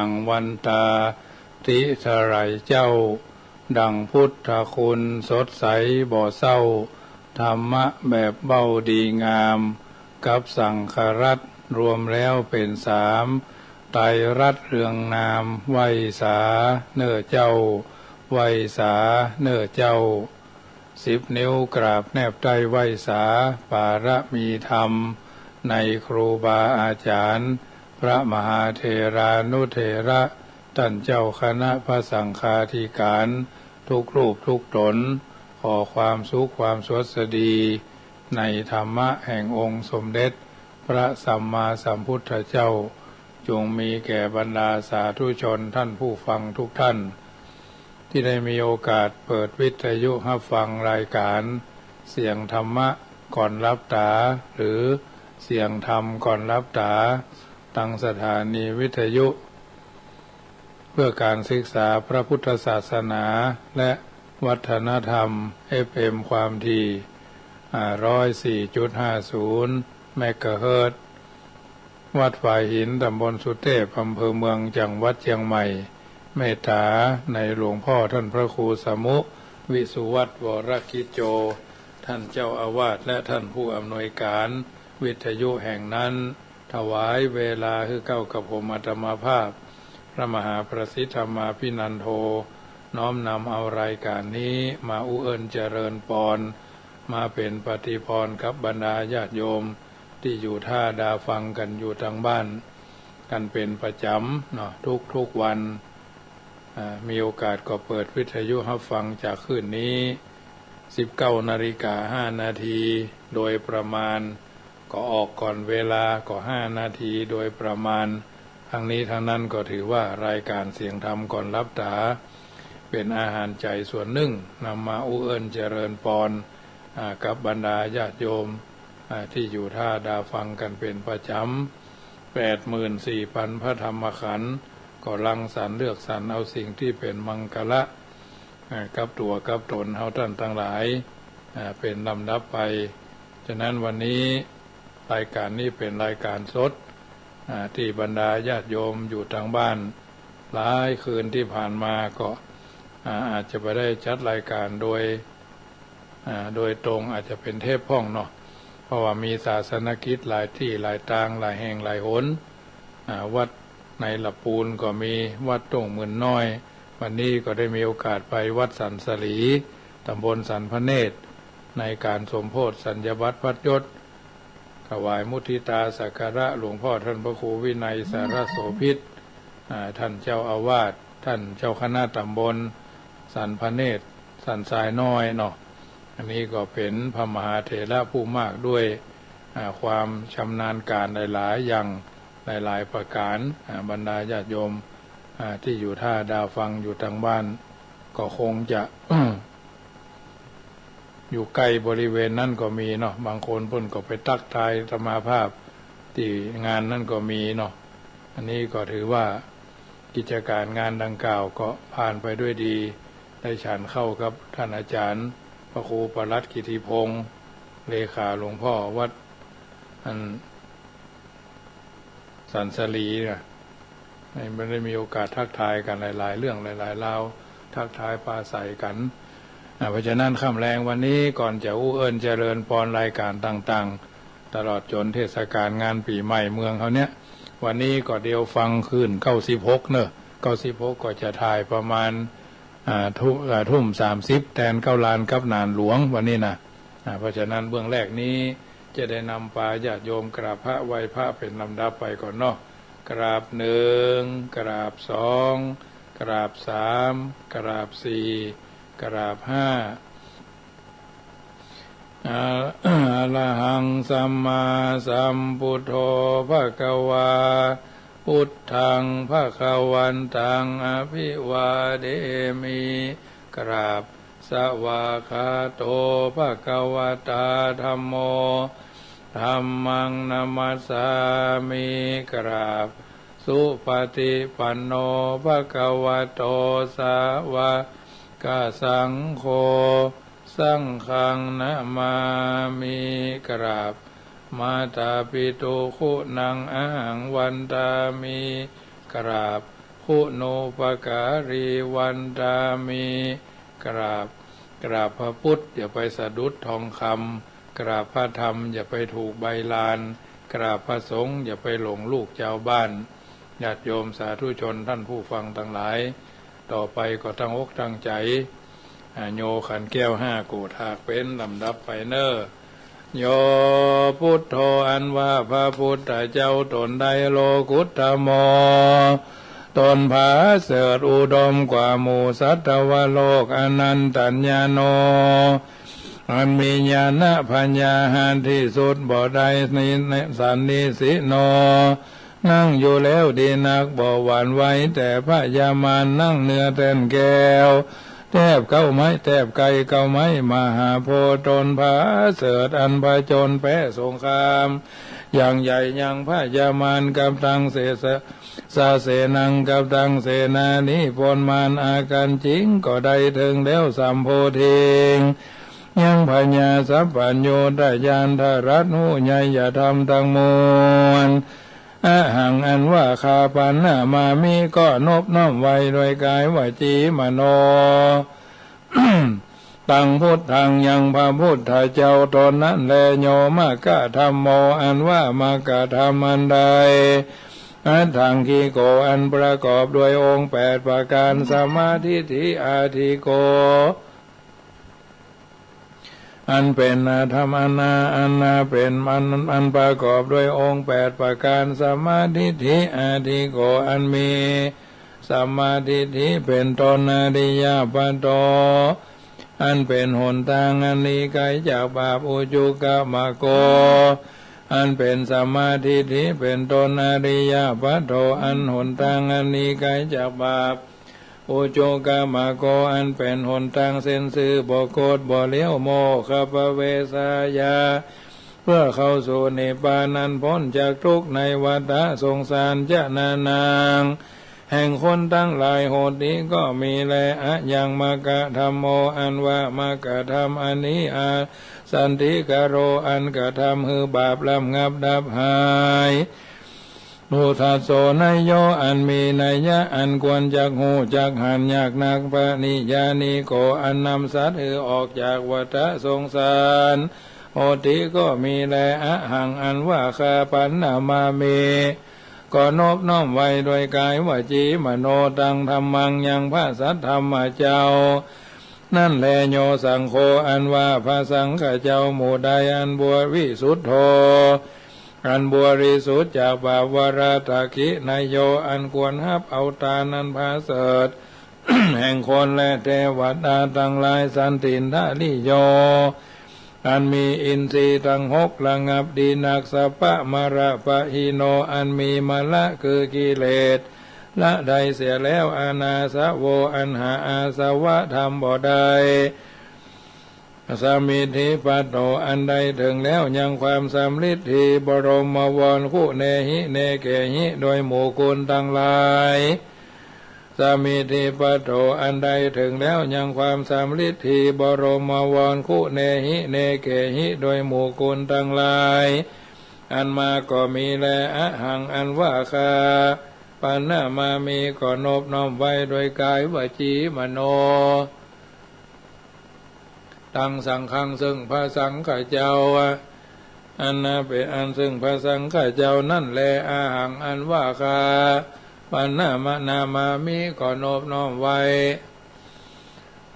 ดังวันตาติสไรเจ้าดังพุทธคุณสดใสบ่เศร้าธรรมะแบบเบ้าดีงามกับสังฆรัตน์รวมแล้วเป็นสามไตรรัตน์เรืองนามไวยสาเน้อเจ้าไวยสาเน้อเจ้า10 นิ้วกราบแนบใต้ไวยสาปารมีธรรมในครูบาอาจารย์พระมหาเถรานุเถระท่านเจ้าคณะพระสังฆาธิการทุกรูปทุกตนขอความสุขความสวัสดีในธรรมะแห่งองค์สมเด็จพระสัมมาสัมพุทธเจ้าจงมีแก่บรรดาสาธุชนท่านผู้ฟังทุกท่านที่ได้มีโอกาสเปิดวิทยุรับฟังรายการเสียงธรรมะก่อนรับตาหรือเสียงธรรมก่อนรับตาตั้งสถานีวิทยุเพื่อการศึกษาพระพุทธศาสนาและวัฒนธรรม FM ความถี่ 104.50 เมกะเฮิรตซ์วัดฝ่ายหินตำบลสุเทพอำเภอเมืองจังหวัดเชียงใหม่เมตตาในหลวงพ่อท่านพระครูสมุวิสุวัตรวรคิโจท่านเจ้าอาวาสและท่านผู้อำนวยการวิทยุแห่งนั้นถวายเวลาคือเก้ากับผมอาตมาภาพพระมหาประสิทธมาภินันโทน้อมนำเอารายการนี้มาอุเอิญเจริญปอนมาเป็นปฏิพรกับบรรดาญาติโยมที่อยู่ท่าดาฟังกันอยู่ทางบ้านกันเป็นประจำเนาะทุกวันมีโอกาสก็เปิดวิทยุรับฟังจากคืนนี้ 19:05 น.โดยประมาณก็ออกก่อนเวลาก็5 นาทีโดยประมาณทั้งนี้ทั้งนั้นก็ถือว่ารายการเสียงธรรมก่อนรับตาเป็นอาหารใจส่วนหนึ่งนำมาอุเอิญเจริญปอนกับบรรดาญาติโยมที่อยู่ท่าดาฟังกันเป็นประจำ 84,000 พระธรรมขันธ์ก็รังสรรค์เลือกสรรเอาสิ่งที่เป็นมังคละกับตัวกับตนเฮาท่านทั้งหลายเป็นลำดับไปฉะนั้นวันนี้รายการนี้เป็นรายการสดที่บรรดาญาติโยมอยู่ทางบ้านหลายคืนที่ผ่านมาก็อาจจะไปได้จัดรายการโดยตรงอาจจะเป็นเทปห้องเนาะเพราะว่ามีศาสนกิจหลายที่หลายทางหลายแห่งหลายหนวัดในละปูนก็มีวัดตงหมื่นน้อยวันนี้ก็ได้มีโอกาสไปวัดสันสลีตำบลสันพระเนตรในการสมโภชสัญญบัตรพัดยศถวายมุทิตาสักการะหลวงพ่อท่านพระครูวินัยสารโสภิตท่านเจ้าอาวาสท่านเจ้าคณะตำบลสันพระเนตรสันทรายน้อยเนาะอันนี้ก็เป็นพระมหาเถระผู้มากด้วยความชำนาญการหลายๆอย่างหลายๆประการบรรดาญาติโยมที่อยู่ท่าดาวฟังอยู่ทางบ้านก็คงจะ อยู่ใกล้บริเวณนั่นก็มีเนาะบางคนเพิ่นก็ไปทักทายสมาภาพที่งานนั่นก็มีเนาะอันนี้ก็ถือว่ากิจการงานดังกล่าวก็ผ่านไปด้วยดีได้ฉันเข้ากับท่านอาจารย์พระครูประหลัดกิติพงศ์เลขาหลวงพ่อวัดสันสลีเนี่ยไม่ได้มีโอกาสทักทายกันหลายๆเรื่องหลายๆราวทักทายปราศัยกันเพราะฉะนั้นค่ำแรงวันนี้ก่อนจะอู้เอิญเจริญพรรายการต่างๆตลอดจนเทศกาลงานปีใหม่เมืองเขาเนี้ยวันนี้ก็เดียวฟังคืน96เนอะ96ก็จะถ่ายประมาณทุ่ม30แทน9 ลานกับนานหลวงวันนี้นะเพราะฉะนั้นเบื้องแรกนี้จะได้นำปาญาติโยมกราบพระไหว้พระเป็นลำดับไปก่อนเนาะกราบ1กราบ2กราบ3กราบ4กราบ5อะระหังสัมมาสัมพุทโธภควาพุทธังภควันตังอภิวาเดมิกราบสวากขาโตภควตาธัมโมธัมมังนัมมัสสามิกราบสุปฏิปันโนภควโตสาวกสังโฆสังฆังนะมามิกราบมาตาปิตุขุนังอะหังวันตามิกราบ คุณโนปการีวันตามิกราบพระพุทธอย่าไปสะดุดทองคำกราบพระธรรมอย่าไปถูกใบลานกราบพระสงฆ์อย่าไปหลงลูกเจ้าบ้านญาติโยมสาธุชนท่านผู้ฟังทั้งหลายต่อไปก็ตั้งอกตั้งใจโยขันแก้ว5กูถากเป็นลำดับไปเนอโยพุทโธอันว่าพระพุทธเจ้าตนใดโลกุตตโมตนผาเสริฐอุดมกว่าหมู่สัตวโลกอนันตัญญาโนอันมีญาณปัญญาหาที่สุดบ่ได้นิสันนิสิโนนั่งอยู่แล้วดีนักบ่หวั่นไหวแต่พระยามานนั่งเนื้อแทนแก้วแทบเก้าไม้แทบไก่เก้าไม้มหาโพธิ์ตนผาเสริฐอันผจญแพ้สงครามอย่างใหญ่ยังพระยามานกับตังสาเสนังกับตังเสนานิพนมานอาการจริงก็ได้ถึงแล้วสัมโพธิงยังพญาสัพพัญโยตยานทรัตหูใหญ่อย่าทำทั้งมวลหังอันว่าคาปันนามามีก็นบน้อมไว้โดยกายวจีมโน ตังพุทธังยังพระพุทธเจ้าตนนั้นแลโยมกะธรรมโมอันว่ามกะธรรมอันใดทางคีโกอันประกอบด้วยองค์8ประการสมาธิทิอาทิโกอันเป็นธรรมอันเป็นอันประกอบด้วยองค์8ประการสมาธิทิอาทิโกอันมีสมาธิทิเป็นตนอริยปัตโตอันเป็นหนทางอันนี้ไกลจากบาปอุจุกมโกอันเป็นสมาธิทิเป็นตนอริยปัตโตอันหนทางอันนี้ไกลจากบาปอุจุกมโกอันเป็นหนทางเส้นซื่อบ่โกฏบ่เลี้ยวโมฆะปะเวสายาเพื่อเข้าสู่นิพพานันพ้นจากทุกข์ในวัฏสงสารจะนานางแห่งคนทั้งหลายโหดนี้ก็มีแลยังมกะธรรมโมอันว่ามกะธรรมอันนี้สันติกโรอันกะทำหือบาปลำงับดับหายนุทัสโสนยโยอันมีนัยยะอันควรจักหูจักหันยากนักปณิยานิโกอันนำสัตว์ออกจากวัฏสงสารโหติก็มีแลหังอันว่าคาปันนามามีก็นบน้อมไว้โดยกายวจีมโนตังธรรมังยังพระสัทธรรมเจ้านั่นแลโยสังโฆอันว่าพระสังฆเจ้าหมู่ใดอันบวชวิสุทโธอันบริสุทธิ์จากบาปวราตะคินายโยอันควรฮับเอาตานันพาเสด แห่งคนและเทวดาทั้งหลายสันตินทาลิโยอันมีอินทรีย์ทั้ง6ระงับดีนักสปะมระปะหิโนอันมีมละคือกิเลสละใดเสียแล้วอานาสะโวอันหาอาสวะธรรมบ่ได้สามิธิปัตโตอันใดถึงแล้วยังความสำลิดทีบรมวรคู่เนหิเนเกหิโดยหมู่คุณทั้งหลายสามิธิปัตโตอันใดถึงแล้วยังความสำลิดทีบรมวรคู่เนหิเนเกหิโดยหมู่คุณทั้งหลายอันมาก็มีแลหังอันว่าคาปันนามามีก็นบน้อมไว้โดยกายวจีมโนตังสังฆังซึ่งพระสังฆเจ้าอันเป็นอันซึ่งพระสังฆเจ้านั่นแลหังอันว่าคาปันนามามีก็นบน้อมไว้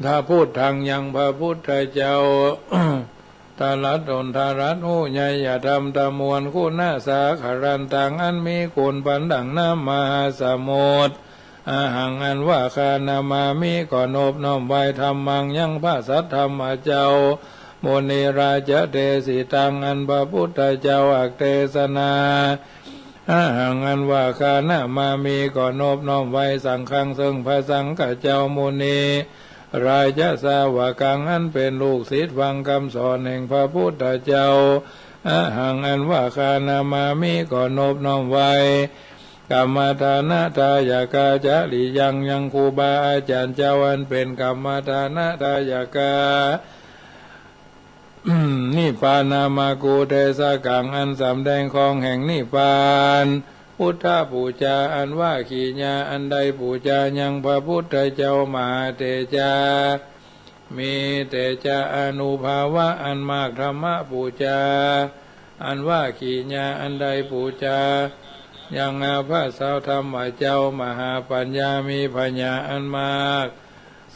ถ้าพูดทางยังพระพุทธเจ้า ทารัตตนทารัตหูใหญ่อย่าทำตะมวลคู่หน้าสาขารันต่างอันมีคุณปันดังน้ำมหาสมุทรหังอันว่าคานามามิก็นบน้อมไว้ธรรมังยังพระสัทธรรมเจ้าโมนีราชเตสิตังอันพระพุทธเจ้าอักเทศนาหังอันว่าคานามามิก็นบน้อมไว้สังฆังซึ่งพระสังฆเจ้าโมนีราชสาวกังอันเป็นลูกศิษย์ฟังคำสอนแห่งพระพุทธเจ้าหังอันว่าคานามามิก็นบน้อมไว้กรรมฐานะทายากาจะหลียังครูบาอาจารย์เจ้าอันเป็นกรรมฐานะทายากา นิพพานามากูเทสกังอันสำแดงของแห่งนิพพาน พุทธปูจาอันว่าขีญาอันใดปูจายังพระพุทธเจ้ามหาเตจามีแต่จะอนุภาวะอันมากธรรมะปูจาอันว่าขีญาอันใดปูจายังอาพระสาวธรรมเจ้ามหาปัญญามีปัญญาอันมาก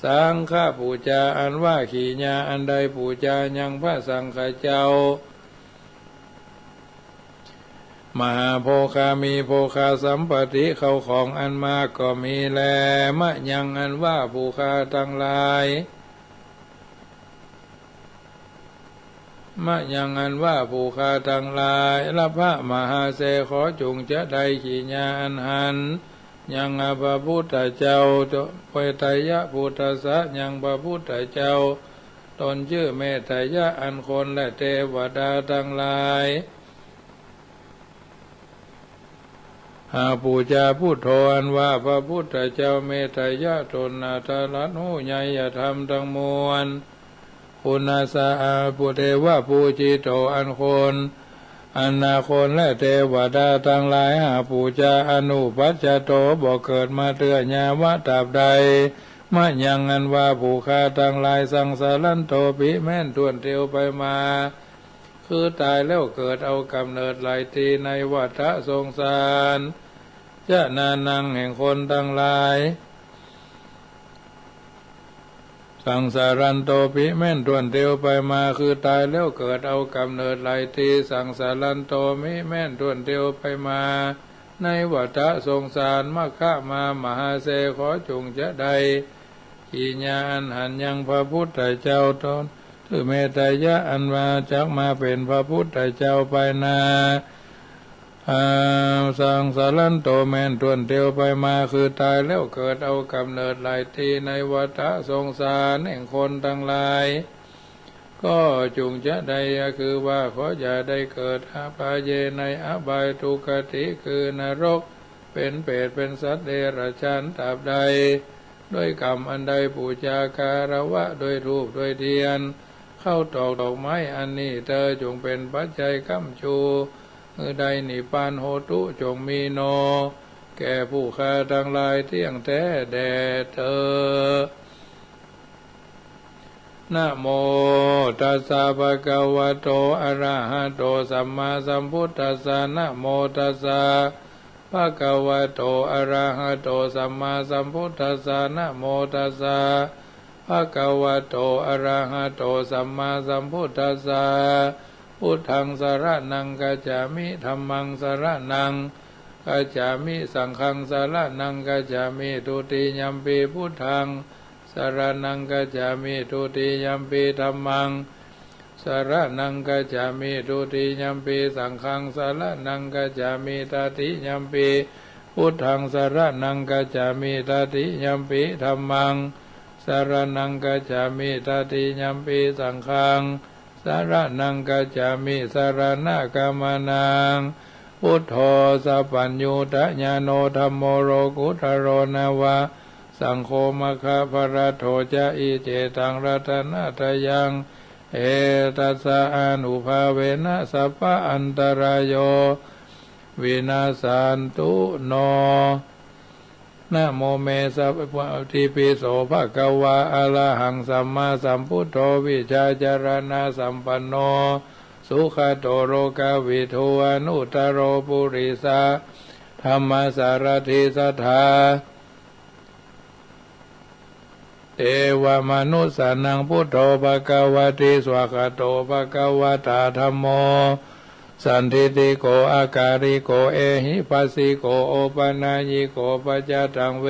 สังฆปูจาอันว่าขีญาอันใดปูจายังพระสังฆเจ้ามหาโภคามีโภคาสัมปติเข้าของอันมากก็มีแลมะยังอันว่าภูคาทั้งหลายมะยังอันว่าภูคาทั้งหลายละพระมหาเสขอจงจะได้ขีญาอันหันยังพระพุทธเจ้าเปตยะพุทธสะยังพระพุทธเจ้าตนชื่อเมตยะอันคนและเทวดาทั้งหลายหาปูจาพุทโธอันว่าพระพุทธเจ้าเมตยะตนนาทรัตหูใหญ่ยธรรมทั้งมวลคุณาสาปุเทวะปูจิโตอันคนอันนาคนและเทวดาทั้งหลายหาปูจาอนุปัจจโตบอกเกิดมาเตือนญาวะตราบใดมะยังอันว่าภูคาทั้งหลายสังสารันโตปิแม่นตวนเตียวไปมาคือตายแล้วเกิดเอากำเนิดหลายทีในวัฏสงสารจะนานังแห่งคนทั้งหลายสังสารันโตปิแม่นตวนเตียวไปมาคือตายแล้วเกิดเอากำเนิดหลายทีสังสารันโตมิแม่นตวนเตียวไปมาในวัฏสงสารมะคะมามหาเสขอจงจะได้ขีญาอันหันยังพระพุทธเจ้าตนถือเมตยะอันมาจักมาเป็นพระพุทธเจ้าไปนาสังสารันโตแม่นตวนเตียวไปมาคือตายแล้วเกิดเอากำเนิดหลายทีในวัฏสงสารแห่งคนทั้งหลายก็จงจะได้คือว่าขออย่าได้เกิดอาภัยในอบายทุกขติคือนรกเป็นเปรตเป็นสัตว์เดรัจฉานตราบใดด้วยกรรมอันใดปูจาการวะโดยรูปโดยเทียนเข้าตอกดอกไม้อันนี้เธอจงเป็นปัจจัยค้ำชูใดนิพพานโหตุจงมีโนแก่ผู้ฆ่าทั้งหลายเที่ยงแท้แด่เธอนะโมตัสสะภะคะวะโตอะระหะโตสัมมาสัมพุทธัสสะนะโมตัสสะภะคะวะโตอะระหะโตสัมมาสัมพุทธัสสะนะโมตัสสะภะคะวะโตอะระหะโตสัมมาสัมพุทธัสสะพุทธังสรณังกัจฉามิธัมมังสรณังกัจฉามิสังฆังสรณังกัจฉามิทุติยัมปิพุทธังสรณังกัจฉามิทุติยัมปิธัมมังสรณังกัจฉามิทุติยัมปิสังฆังสรณังกัจฉามิตติยัมปิพุทธังสรณังกัจฉามิตติยัมปิธัมมังสรณังกัจฉามิตติยัมปิสังฆังสารนังกัจจามิสารณะกามนังพุทโธสัพพัญญูตญาโนธัมโมโรกุตโรนาวะสังโฆมะคะภรโทจะอิเจตังรัตนะตยังเอตัสสะอนุภาเวนะสัพพะอันตรายโยวินาสันตุโนนะโมเมสัพพะทิปิโสภะคะวะอะระหังสัมมาสัมพุทโธวิชาจารณะสัมปันโนสุขโตโรกาวิทูอนุตตโรปุริสาธัมมสารถิสัทธาเอวมนุสสานังพุทโธภะคะวะติสวากาโตภะคะวะตาธัมโมสันทิติโกอาการิโกเอหิปัสสิโกโอปนายิโกปัจจตังเว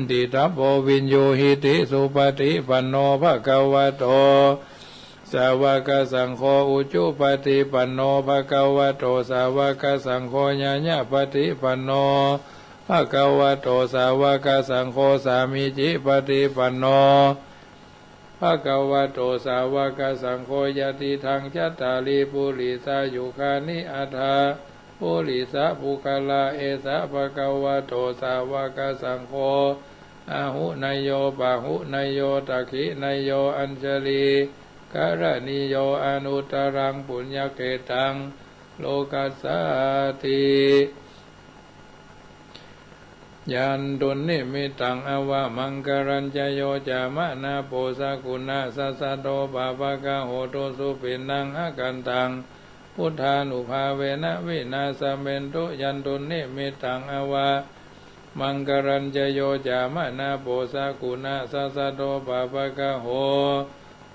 ติทัพโพวินโยหิติสุปฏิปันโนภะคะวะโตสาวกสังโฆอุจุปฏิปันโนภะคะวะโตสาวกสังโฆญาญาปฏิปันโนภะคะวะโตสาวกสังโฆสามิจิปฏิปันโนภะคะวะโตสาวกสังโฆยติทังจัตตาลีปุริสายุคานิอัฏฐาปุริสะภูคลาเอสะภะคะวะโตสาวกสังโฆอาหุนายโยปะหุนายโยตักขินายโยอัญชลีกรณีโยอนุตตรังปุญญเกตังโลกัสสาติ ยันตุนิมิตังอวะมังกรัญจโยจามะนาโปสกุณาสัสสะโตปะปะกะโหตุสุปินังอากันตังพุทธานุภาเวนะวินาสเมนตุยันตุนิมิตังอวะมังกรัญจโยจามะนาโปสกุณาสัสสะโตปะปะกะโห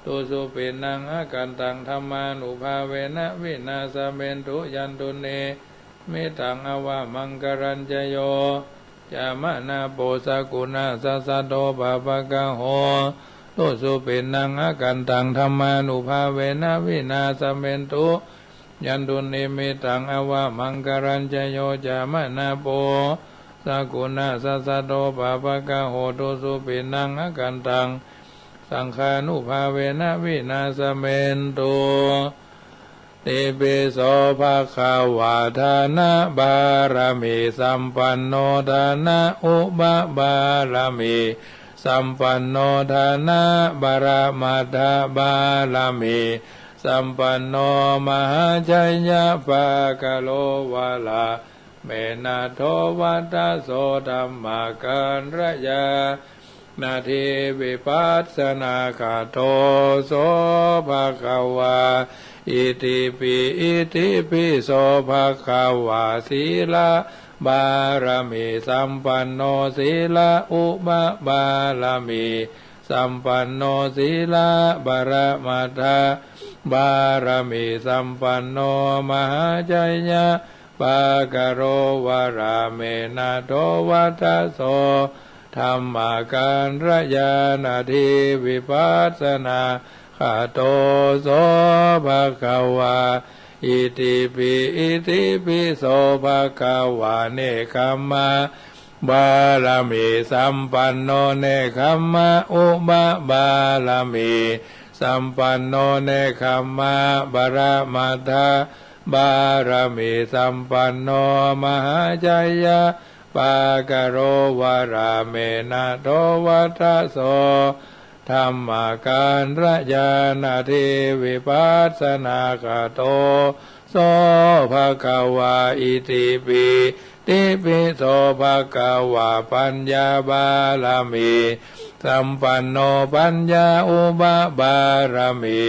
ตุสุปินังอากันตังธัมมานุภาเวนะวินาสเมนตุยันตุนิมิตังอวะมังกรัญจโยจามะนาโปสกุณาสัสสะโตปะปะกะโหตุสุปินังอากันตังธัมมานุภาเวนะวินาสเมนตุยันตุนิมิตังอวะมังกรัญจโยจามะนาโปสกุณาสัสสะโตปะปะกะโหตุสุปินังอากันตังสังฆานุภาเวนะวินาสเมนตุติปิโสภะคะวะทานะบารมีสัมปันโนทานะอุปบารมีสัมปันโนทานะบารมัตถบารมีสัมปันโนมหาชัยยะภะคะโลวะลาเมนะโทวัตโสธัมมากันระยะนาทีวิปัสสนาคาโตโสภะคะวะอิติปิโสภะคะวะศีลบารมีสัมปันโนศีลอุปบารมีสัมปันโนศีลบารมัตถบารมีสัมปันโนมหาชัยยะปะกะโรวะราเมนะโทวัตโสธัมมากันระยะนาทีวิปัสสนาคาโตโสภะคะวะอิติปิโสภะคะวะเนคัมมะบารมีสัมปันโนเนคัมมะอุปบารมีสัมปันโนเนคัมมะบารมัตถบารมีสัมปันโนมหาชัยยะปะกะโรวะราเมนะโทวัตโสธัมมากันระยะนาทีวิปัสสนาคาโตโสภะคะวะอิติปิโสภะคะวะปัญญาบารมีสัมปันโนปัญญาอุปบารมี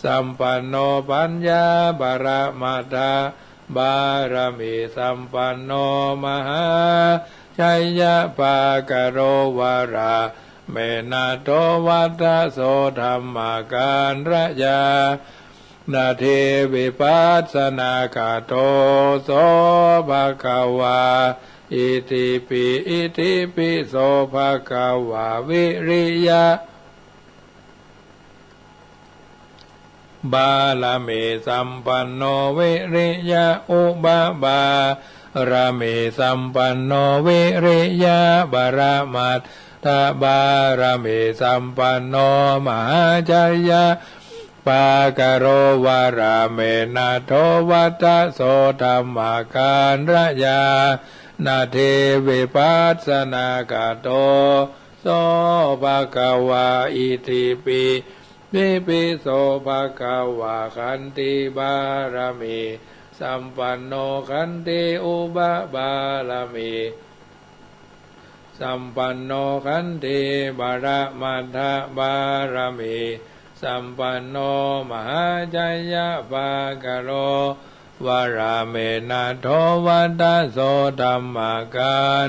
สัมปันโนปัญญาบารมัตถบารมีสัมปันโนมหาชัยยะปะกะโรวะราเมนะโทวัตโสธัมมากันระยะนาทีวิปัสสนาคาโตโสภะคะวะอิติปิโสภะคะวะวิริยะบารมีสัมปันโนวิริยะอุปบารมีสัมปันโนวิริยะบารมัตถบารมีสัมปันโนมหาชัยยะปะกะโรวะราเมนะโทวัตโสธัมมากันระยะนาทีวิปัสสนาคาโตโสภะคะวะอิติปิโสภะคะวะขันติบารมีสัมปันโนขันติอุปบารมีสัมปันโนขันติบารมัตถบารมีสัมปันโนมหาชัยยะภะคะโลวะราเมนะโทวัตโสธัมมากัน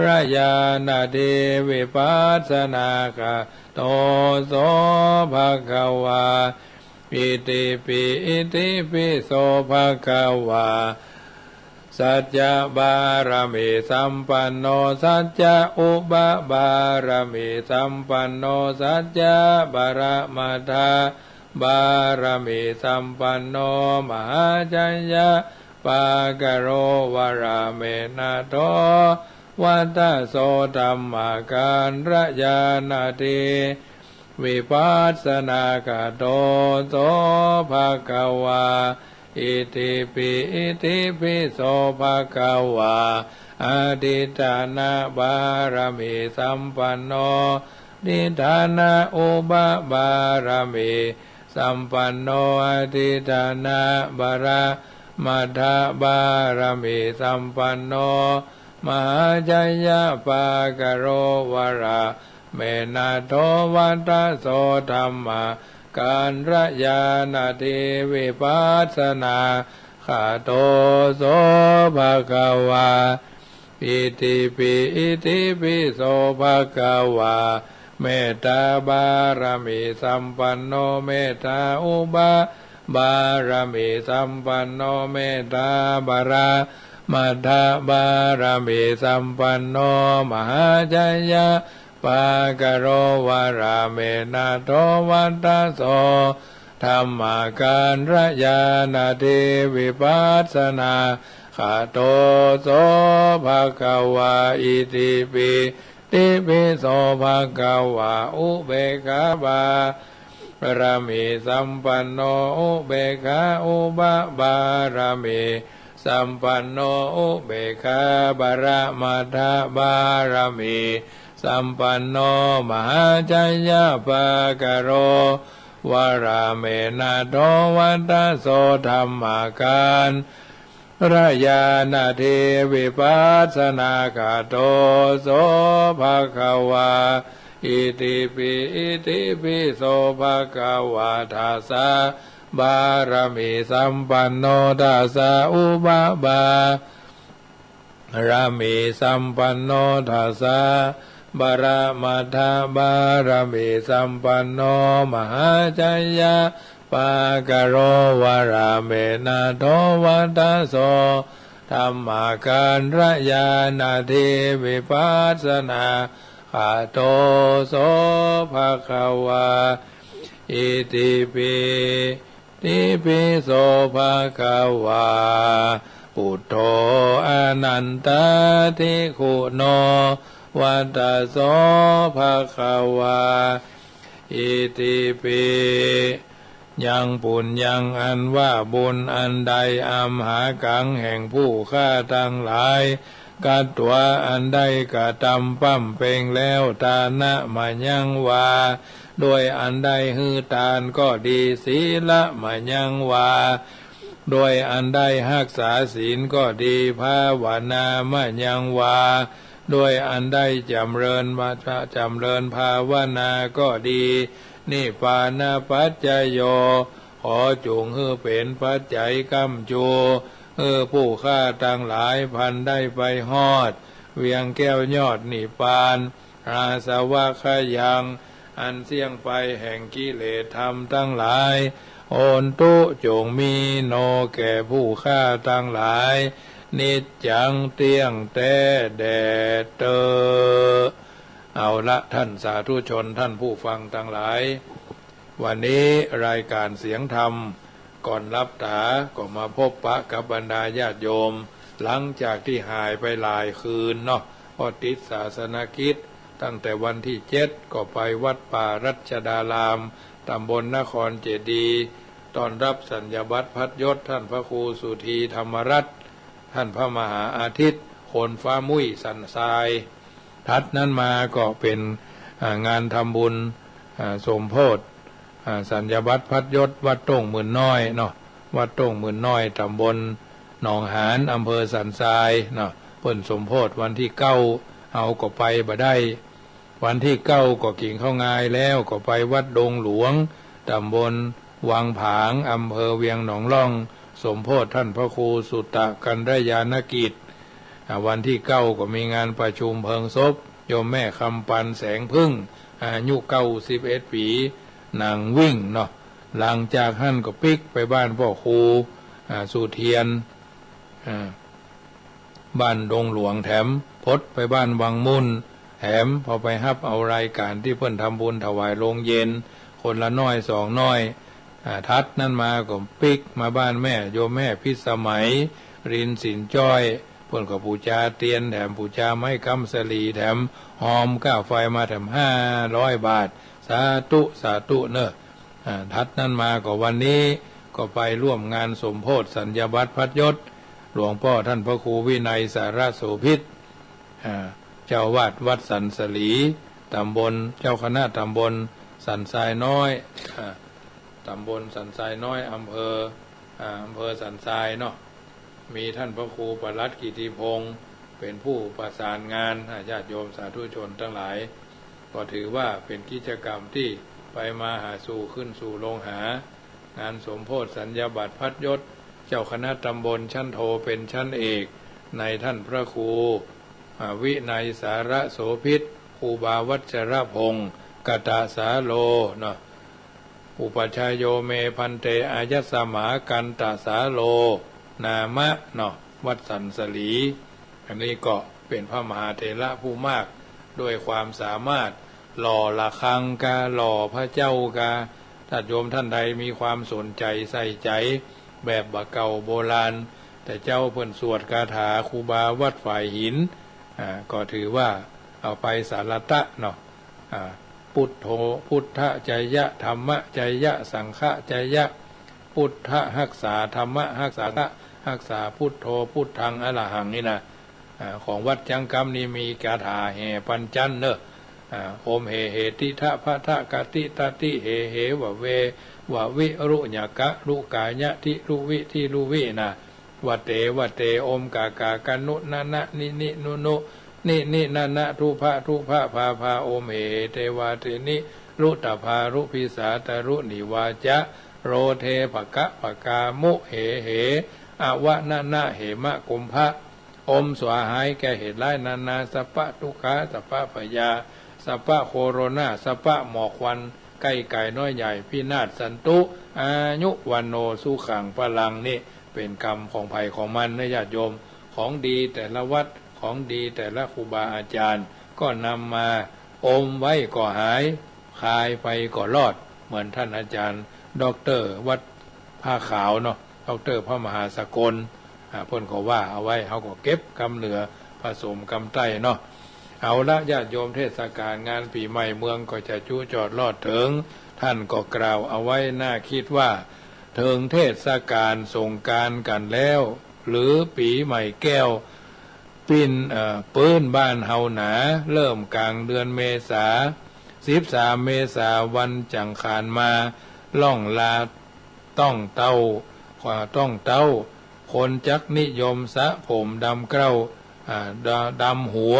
ระยะนาทีวิปัสสนาคาโตโสภะคะวะอิติปิโสภะคะวะสัจจะบารมีสัมปันโนสัจจะอุปบารมีสัมปันโนสัจจะบารมัตถบารมีสัมปันโนมหาชัยยะปะกะโรวะราเมนะโทวัตโสธัมมากันระยะนาทีวิปัสสนาคาโตโสภะคะวะอิติปิโสภะคะวะอดิฐานะบารมีสัมปันโนดิฐานะอุปบารมีสัมปันโนอดิฐานะบารมัตถบารมีสัมปันโน มหาจยะปากโรวราเมนาโทวัตโสธรรมาการระยานาทิวิปัสสนาขาโตโสภะคะวาอิติปิอิติปิโสภะคะวาเมตตาบารมีสัมปันโนเมตตาอุบาบารมีสัมปันโนเมตตาบารามัทธบารมีสัมปันโนมหาจยะปากโรวาราเมนะโทวัตโสธรรมาการระยานาทิวิปัสสนาขาโตโสภะคะวาอิติปิติปิโสภะคะวาอุเบกขาบารามิสัมปันโนอุเบกขาอุบาบารมิสัมปันโนอุเบกขาบารมัทธบารมิสัมปันโนมหาจยะปากโรวาราเมนะโทวัตโสธรรมาการระยานาทิวิปัสสนาคาโตโสภะคะวาอิติปิอิติปิโสภะคะวาทัสสะบารมีสัมปันโนทัสสะอุบาบารมีสัมปันโนทัสสะบารมัทธบารมีสัมปันโนมหาจยะปากโรวาราเมนะโทวัตโสธรรมาการระยานาทิวิปัสสนาขาโตโสภะคะวาอิติปิติปิโสภะคะวาพุทโธอนันตทิคุโนวัตโสภะคะวาอิติปิยังปุญญังอันว่าบุญอันใดอัมหากังแห่งผู้ฆ่าทั้งหลายกัตถวาอันใดกระทำปั้มเป่งแล้วทานะมายังวาด้วยอันใดฮือทานก็ดีศีละมายังวาด้วยอันใดรักษาศีลก็ดีภาวนามายังวาด้วยอันใดจำเริญภาวนาก็ดีนิพพานปัจจโยขอจงให้เป็นปัจจัยกัมจูผู้ฆ่าทั้งหลายพันได้ไปฮอดเวียงแก้วยอดนิพพานอาสวะขยังอันเสี่ยงไปแห่งกิเลสธรรมทั้งหลายโอนตุจงมีโนแก่ผู้ฆ่าทั้งหลายนิจจังเตียงแต่แดดเตอเอาละท่านสาธุชนท่านผู้ฟังทั้งหลายวันนี้รายการเสียงธรรมก่อนรับตาก็มาพบปะกับบรรดาญาติโยมหลังจากที่หายไปหลายคืนเนาะพอติดศาสนกิจตั้งแต่วันที่7ก็ไปวัดป่ารัชดารามตำบลนครเจดีย์ต้อนรับสัญญบัตรพัดยศท่านพระครูสุธีธรรมรัตน์ท่านพระมหาอาทิตย์โคนฟ้ามุ้ยสันทรายทัดนั้นมาก็เป็นงานทำบุญสมโพธิสัญญบัตรพัดยศวัดโต้งหมื่นน้อยเนาะวัดโต้งหมื่นน้อยตำบลหนองหานอำเภอสันทรายเนาะเพิ่นสมโพธิวันที่9เอาก็ไปบ่ได้วันที่9ก็กิ่งเข้างายแล้วก็ไปวัดดงหลวงตำบลวังผางอำเภอเวียงหนองล่องสมโพธิท่านพระครูสุตตะกันรยานกิจวันที่9ก็มีงานประชุมเพลิงศพโยมแม่คำปันแสงพึ่งอายุ91 ปีนางวิ่งเนาะหลังจากท่านก็ปิกไปบ้านพ่อครูสุเทียนบ้านดงหลวงแถมพดไปบ้านวังมุ่นแถมพอไปฮับเอารายการที่เพิ่นทำบุญถวายโรงเย็นคนละน้อย2น้อยทัดนั่นมาก็ปิกมาบ้านแม่โยมแม่พิสมัยรินสินจ้อยเพิ่นก็ปูชาเตียนแถมปูชาไม้คำสลีแถมหอมก้าวไฟมาแถม500 บาทสาธุสาธุเนอะทัดนั้นมาก็วันนี้ก็ไปร่วมงานสมโพธิสัญญบัตรพัดยศหลวงพ่อท่านพระครูวินัยสารโสภิตเจ้าวาดวัดสันสลีตำบลเจ้าคณะตำบลสันทรายน้อยตำบลสันทรายน้อยอำเภอสันทรายเนาะมีท่านพระครูปลัดกิติพงศ์ เป็นผู้ประสานงานญาติโยมสาธุชนทั้งหลายก็ถือว่าเป็นกิจกรรมที่ไปมาหาสู่ขึ้นสู่โรงหางานสมโภชสัญญาบัตรพัดยศเจ้าคณะตำบลชั้นโทเป็นชั้นเอกในท่านพระครูวินัยสารโสภิตครูบาวัชรพงศ์กตาสาโลเนาะอุปชายโยเมพันเตอายัสสมากันตาสาโลนามะเนาะวัดสันสลีอันนี้ก็เป็นพระมหาเถระผู้มากด้วยความสามารถหล่อละคังกาหล่อพระเจ้ากาถ้าโยมท่านใดมีความสนใจใส่ใจแบบบะเก่าโบราณแต่เจ้าเพิ่นสวดคาถาครูบาวัดฝ่ายหินก็ถือว่าเอาไปสารตะเนาะพุทโธพุทธจยะธรรมจยะสังฆจยะพุทธรักษาธรรมรักษารักษาพุทโธพุทธังอรหังนี่นะของวัดจังกรรมนี่มีคาถาแห่ปัญจันเนอะโอมเหติทะพะทะกติตติเหวะเววะวิรุญกะรุกายะทิรุวิทิรุวินะวะเตโอมกากากันนุนะนะนินินุนุนินะนะทุพะพาโอมเหเทวาเทนิรุตภารุพิสาตรุนิวาจะโรเทภกะภกามุเหอวะนะเหมะกุมภะอมสวาหายแก่เหตุร้ายนาสัพพะทุกขาสัพพะพยาสัพพะโคโรนาสัพพะหมอกควันใกล้ไก่น้อยใหญ่พินาศสันตุอายุวันโนสุขังพลังนี่เป็นกรรมของภัยของมันนะญาติโยมของดีแต่ละวัดของดีแต่ละครูบาอาจารย์ก็นำมาอมไว้ก็หายคายไปก็รอดเหมือนท่านอาจารย์ด็อกเตอร์วัดผ้าขาวเนาะด็อกเตอร์พระมหาสกลเพิ่นก็ว่าเอาไว้เขาก็เก็บกำเหลือผสมกำไต้เนาะเอาละญาติโยมเทศกาลงานปีใหม่เมืองก็จะจู้จอดลอดถึงท่านก็กล่าวเอาไว้น่าคิดว่าถึงเทศกาลสงกรานต์กันแล้วหรือปีใหม่แก้วปิ้นปื้นบ้านเฮาหนาเริ่มกลางเดือนเมษา13 เมษาวันจังขานมาล่องลาต้องเต้าคนจักนิยมสะผมดำเกล้าดำหัว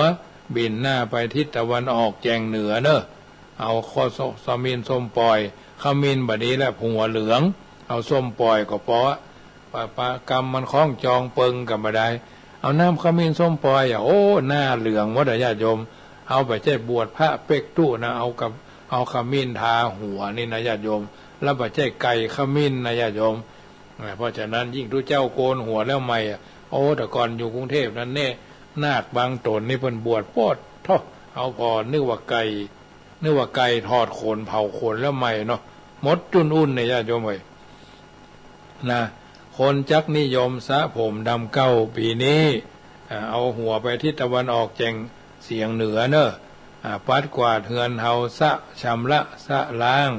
บินหน้าไปทิศตะวันออกแจงเหนือเนอะเอาข้อสมินส้มปล่อยขมิ้นบดีและหัวเหลืองเอาส้มปล่อยก็เพราะปะกรรมมันคล้องจองเปิงกับมาได้เอาน้ำขมิ้นส้มปล่อยโอ้หน้าเหลืองวัดญาติโยมเอาไปใช้บวชพระเป็กตู้นะเอาขมิ้นทาหัวนี่นะญาติโยมแล้วไปใช้ไก่ขมิ้นนะญาติโยมเพราะฉะนั้นยิ่งทุกเจ้าโกนหัวแล้วใหม่โอ้แต่ก่อนอยู่กรุงเทพนั้นเนี่ยนาคบางตนนี่เพิ่นบวชโพดท่อเอาพอนึกว่าไก่ทอดโขนเผาโขนแล้วใหม่เนาะมดจุนอุ่นเนี่ยญาติโยมเอ้ยนะคนจักนิยมสะผมดำเก้าปีนี้เอาหัวไปทิศตะวันออกแจงเสียงเหนือเนอะปัดกวาดเฮือนเฮาสะชำระสะล้าง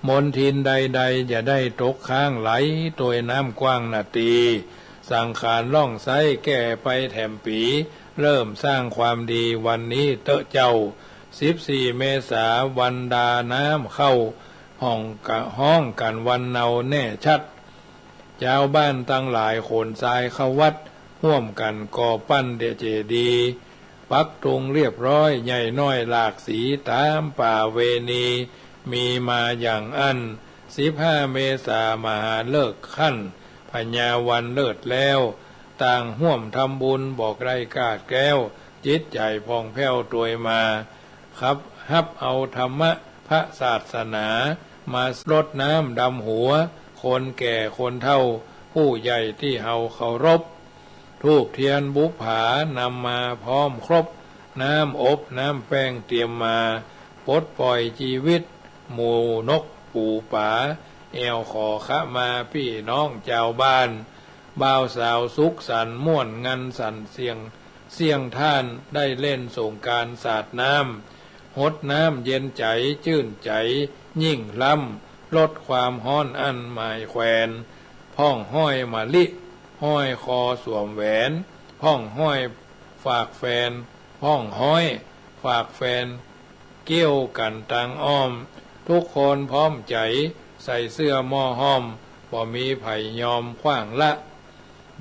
มนทินใดๆอย่าได้ตกค้างไหลตัวน้ำกว้างนาตีสังขารล่องไซแก่ไปแถมปีเริ่มสร้างความดีวันนี้เตอะเจ้า14 เมษาวันดาน้ำเข้าห้องกันวันเนาแน่ชัดเจ้าบ้านตั้งหลายโขนทรายเข้าวัดร่วมกันก่อปั้นเดเจดีปักตรงเรียบร้อยใหญ่น้อยหลากสีตามป่าเวณีมีมาอย่างอัน15 เมษามหาเลิกขั้นพญาวันเลิศแล้วต่างห่วมทำบุญบอกไรกาดแก้วจิตใจพองแผ้วตัวยมาครับฮับเอาธรรมะพระศาสนามาลดน้ำดำหัวคนแก่คนเฒ่าผู้ใหญ่ที่เฮาเคารพธูปเทียนบุภานำมาพร้อมครบน้ำอบน้ำแป้งเตรียมมาปลดปล่อยชีวิตหมู่นกปูป๋าแอวขอขะมาพี่น้องเจ้าบ้านบ่าวสาวสุขสันต์ม่วนงันสันเสียงท่านได้เล่นสงกรานต์สาดน้ำหดน้ำเย็นใจชื่นใจยิ่งล้ำลดความฮ้อนอันหมายแขวนพ่องห้อยมะลิห้อยคอสวมแหวนพ่องห้อยฝากแฟนพ่องห้อยฝากแฟนเกี่ยวกันตังอ้อมทุกคนพร้อมใจใส่เสื้อหม้อห้อมบ่มีไผ่ยอมขว้างละ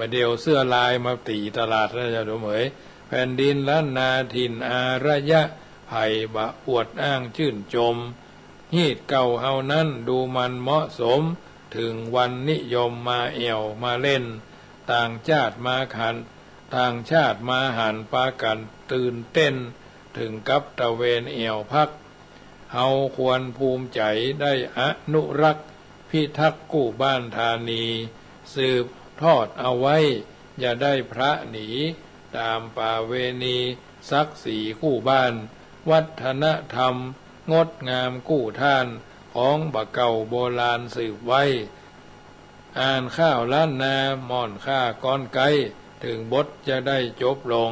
ประเดี๋ยวเสื้อลายมาตีตลาดแล้วจะดูเหมยแผ่นดินล้านนาถิ่นอาระยะไผ่บะอวดอ้างชื่นชมฮีดเก่าเฮานั้นดูมันเหมาะสมถึงวันนิยมมาเอวมาเล่นต่างชาติมาขันต่างชาติมาหันปากันตื่นเต้นถึงกับตะเวนเอวพักเฮาควรภูมิใจได้อนุรักษ์พิทักษ์กู้บ้านธานีสืบทอดเอาไว้อย่าได้พระหนีตามป่าเวณีศักดิ์ศรีคู่บ้านวัฒนธรรมงดงามกู้ท่านของบะเก่าโบราณสืบไว้อ่านข้าวล้านนาม่อนข้าก้อนไกถึงบทจะได้จบลง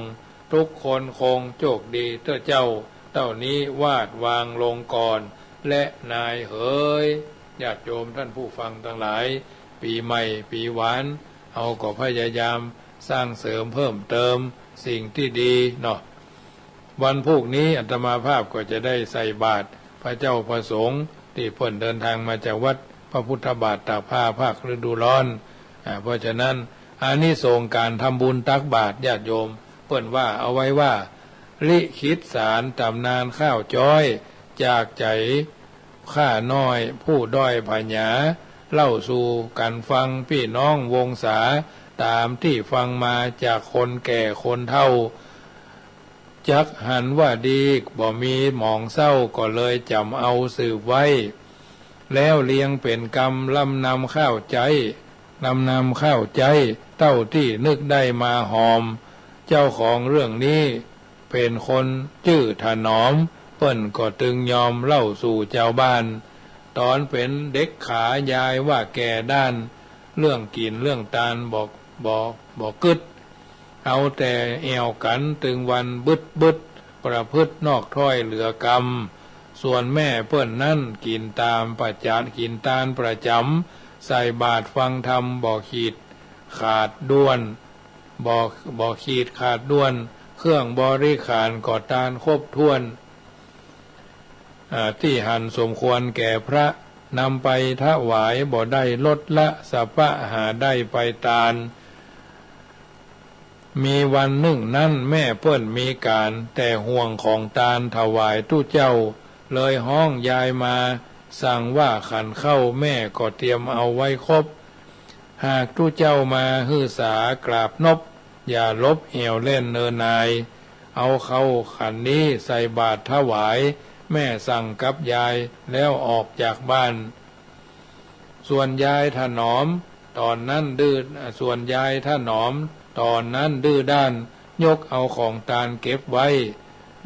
ทุกคนคงโชคดีเจ้าเต้านี้วาดวางลงก่อนและนายเหยญาติโยมท่านผู้ฟังทั้งหลายปีใหม่ปีหวานเอาก็พยายามสร้างเสริมเพิ่มเติมสิ่งที่ดีเนาะวันพวกนี้อาตมาภาพก็จะได้ใส่บาตรพระเจ้าประสงค์ที่เพิ่นเดินทางมาจากวัดพระพุทธบาทตากผ้าภาคฤดูร้อนเพราะฉะนั้นอานิสงส์การทำบุญตักบาตรญาติโยมเพิ่นว่าเอาไว้ว่าลิขิตสารตำนานข้าวจ้อยจากใจข้าน้อยผู้ด้อยผาหยาเล่าสู่กันฟังพี่น้องวงศาตามที่ฟังมาจากคนแก่คนเฒ่าจักหันว่าดีบ่มีหมองเศร้าก็เลยจำเอาสืบไว้แล้วเลี้ยงเป็นกรรมลำนำข้าวใจนำข้าวใจเต้าที่นึกได้มาหอมเจ้าของเรื่องนี้เป็นคนชื่อถนอมเปิ้นก็ตึงยอมเล่าสู่เจ้าบ้านตอนเป็นเด็กขายายว่าแก่ด้านเรื่องกินเรื่องตาลบอกกึดเอาแต่แอวกันตึงวันบึดประพฤตินอกถ้อยเหลือกรรมส่วนแม่เปิ้นนั่นกินตามประจานกินตาลประจำใส่บาตรฟังธรรมบอกขีดขาดด้วนบอกขีดขาดด้วนเครื่องบริขารก่อตาลครบถ้วนที่หันสมควรแก่พระนำไปถวายบ่ได้ลดละสัพพะหาได้ไปตาลมีวันหนึ่งนั้นแม่เปิ้นมีการแต่ห่วงของตาลถวายตู้เจ้าเลยห้องยายมาสั่งว่าขันเข้าแม่ก็เตรียมเอาไว้ครบหากตู้เจ้ามาฮื้อสากราบนบอย่าลบเหี่ยวเล่นเนินนายเอาเข้าขันนี้ใส่บาตรถวายแม่สั่งกับยายแล้วออกจากบ้านส่วนยายถนอมตอนนั้นดื้อด้านยกเอาของตาลเก็บไว้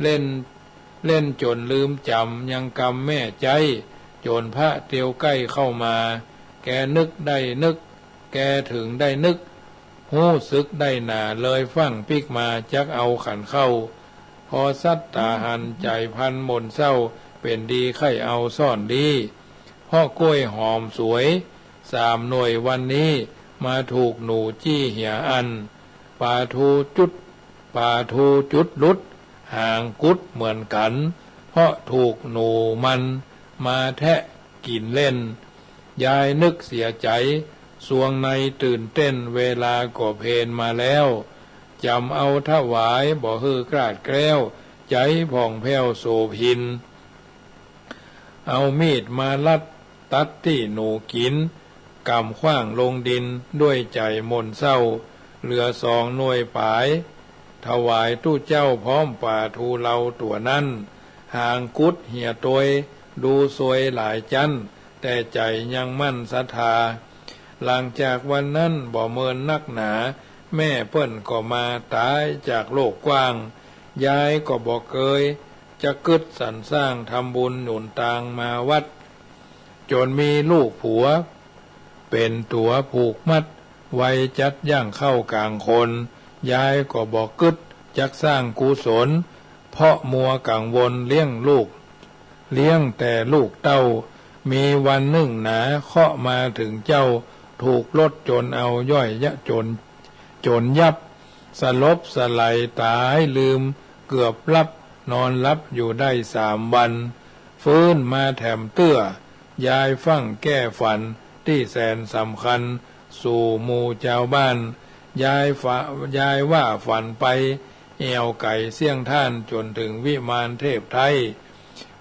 เล่นจนลืมจำยังกำแม่ใจจนพระเตียวใกล้เข้ามาแกนึกได้นึกแกถึงได้นึกหู้สึกได้หนาเลยฟั่งปิกมาจักเอาขันเข้าพอสัตตาหันใจพันมนเศร้าเป็นดีไข่เอาซ่อนดีพ่อกล้วยหอมสวย3 หน่วยวันนี้มาถูกหนูจี้เหี่ยอันปาทูจุดลุดห่างกุดเหมือนกันเพราะถูกหนูมันมาแทะกินเล่นยายนึกเสียใจสวงในตื่นเต้นเวลาก่อเพลมาแล้วจำเอาถวายบ่ฮือกราดแกล้วใจผ่องแผ้วโสพินเอามีดมาลัดตัดที่หนูกินกำขว้างลงดินด้วยใจมนเศร้าเหลือ2 หน่วยปลายถวายตู้เจ้าพร้อมป่าทูเราตัวนั้นห่างกุดเหี่ยตวยดูสวยหลายจันแต่ใจยังมั่นศรัทธาหลังจากวันนั้นบ่เมินนักหนาแม่เปิ้นก็มาตายจากโลกกว้างยายก็บอกเคยจะกึดสรรสร้างทำบุญหนุนตางมาวัดจนมีลูกผัวเป็นตัวผูกมัดไว้จัดย่างเข้ากลางคนยายก็บอกกึดจักสร้างกุศลเพราะมัวกังวลเลี้ยงแต่ลูกเต้ามีวันหนึ่งหนาเคาะมาถึงเจ้าถูกรถจนเอาย่อยยะจนยับสลบสลายตายลืมเกือบลับนอนลับอยู่ได้3 วันฟื้นมาแถมเตื้อยายฟั่งแก้ฝันที่แสนสำคัญสู่หมู่เจ้าบ้าน ยายว่าฝันไปแอวไก่เสี่ยงท่านจนถึงวิมานเทพไทย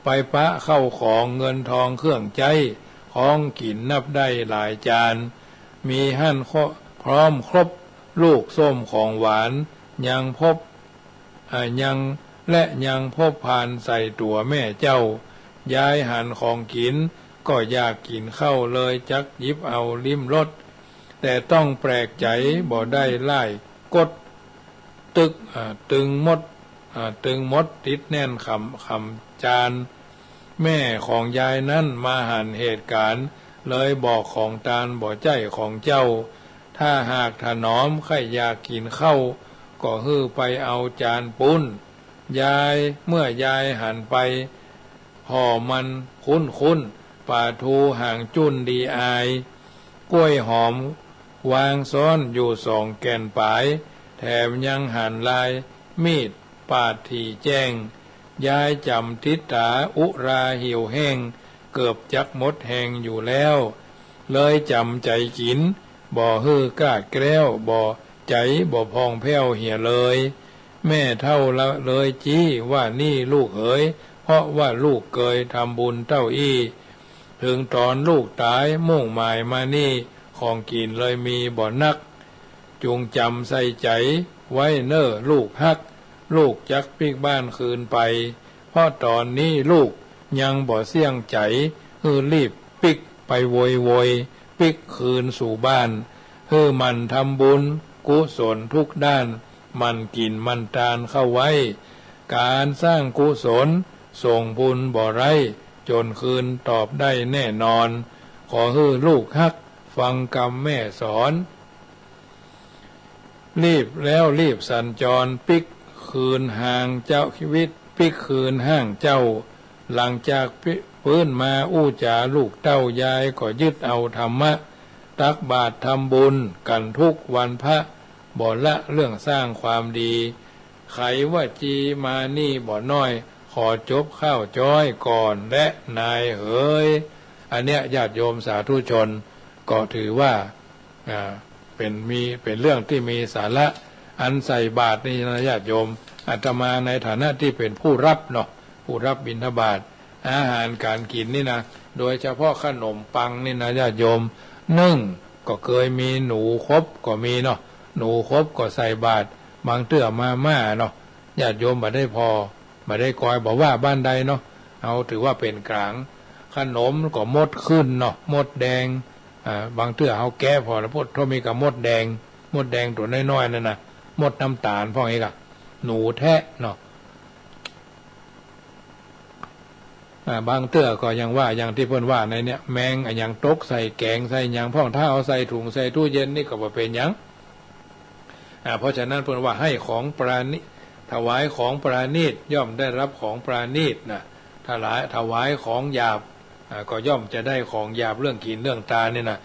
ไปปะเข้าของเงินทองเครื่องใจของกินนับได้หลายจานมีหั่นพร้อมครบลูกส้มของหวานยังพบยังพบผ่านใส่ตัวแม่เจ้ายายหั่นของกินก็อยากกินเข้าเลยจักหยิบเอาลิ้มรสแต่ต้องแปลกใจบ่ได้ไล่กดตึงมดติดแน่นคำจานแม่ของยายนั้นมาหันเหตุการณ์เลยบอกของตาลบ่ใจของเจ้าถ้าหากถนอมใครอยากกินเข้าก็ฮื้อไปเอาจานปุ้นยายเมื่อยายหันไปห่อมันคุ้นปลาทูห่างจุนดีอายกล้วยหอมวางซ้อนอยู่สองแก่นปลายแถมยังหันลายมีดปาดที่แจ้งยายจำทิตาอุราหิวแห้งเกือบจักมดแหงอยู่แล้วเลยจำใจกินบ่ฮื้อกล้าแกล้วบ่ใจบ่พองแผ้วเหี่ยเลยแม่เท่าละเลยจี้ว่านี่ลูกเอ๋ยเพราะว่าลูกเกยทำบุญเต้าอี้ถึงตอนลูกตายมุ่งหมายมานี่ของกินเลยมีบ่นักจุงจำใส่ใจไว้เน้อลูกฮักลูกจักปิกบ้านคืนไปเพราะตอนนี้ลูกยังบ่เสี่ยงใจรีบปิกไปโวยปิกคืนสู่บ้านมันทำบุญกุศลทุกด้านมันกินมันทานเข้าไว้การสร้างกุศลส่งบุญบ่ไรจนคืนตอบได้แน่นอนขอลูกฮักฟังกรรมแม่สอนรีบสัญจรปิกคืนห่างเจ้าชีวิตปิกคืนห้างเจ้าหลังจากพื้นมาอู้จาลูกเต้ายายก็ยึดเอาธรรมะตักบาตรทำบุญกันทุกวันพระบ่ละเรื่องสร้างความดีไขว่าจีมานี่บ่น้อยขอจบข้าวจ้อยก่อนและนายเอ๋ยอันเนี้ยญาติโยมสาธุชนก็ถือว่าเป็นเรื่องที่มีสาระอันใส่บาตรนี่นะญาติโยมอาตมาในฐานะที่เป็นผู้รับเนาะผู้รับบิณฑบาตอาหารการกินนี่นะโดยเฉพาะขนมปังนี่นะญาติโยมนึ่งก็เคยมีหนูครบก็มีเนาะหนูครบก็ใส่บาตรบางเตื้อมาม่าเนาะญาติโยมบ่ได้พอบ่ได้กอยบอกว่าบ้านใดเนาะเอาถือว่าเป็นกลางขนมก็มดขึ้นเนาะมดแดงบางเตื้อเอาแก้พอแล้วพดเขามีกับมดแดงตัวน้อยๆนั่นนะมดน้ำตาลพวกนี้ก็หนูแทะเนาะบางเตื้อก็ยังว่าอย่างที่เพิ่นว่าในเนี้ยแมงอย่างตกใส่แกงใส่อย่างพ่องถ้าเอาใส่ถุงใส่ตู้เย็นนี่ก็บ่เป็นหยังเพราะฉะนั้นเพิ่นว่าให้ของปราณีถวายของปราณีตย่อมได้รับของปราณีตนะถวายของหยาบก็ย่อมจะได้ของหยาบเรื่องกินเรื่องตาเนี่ยนะ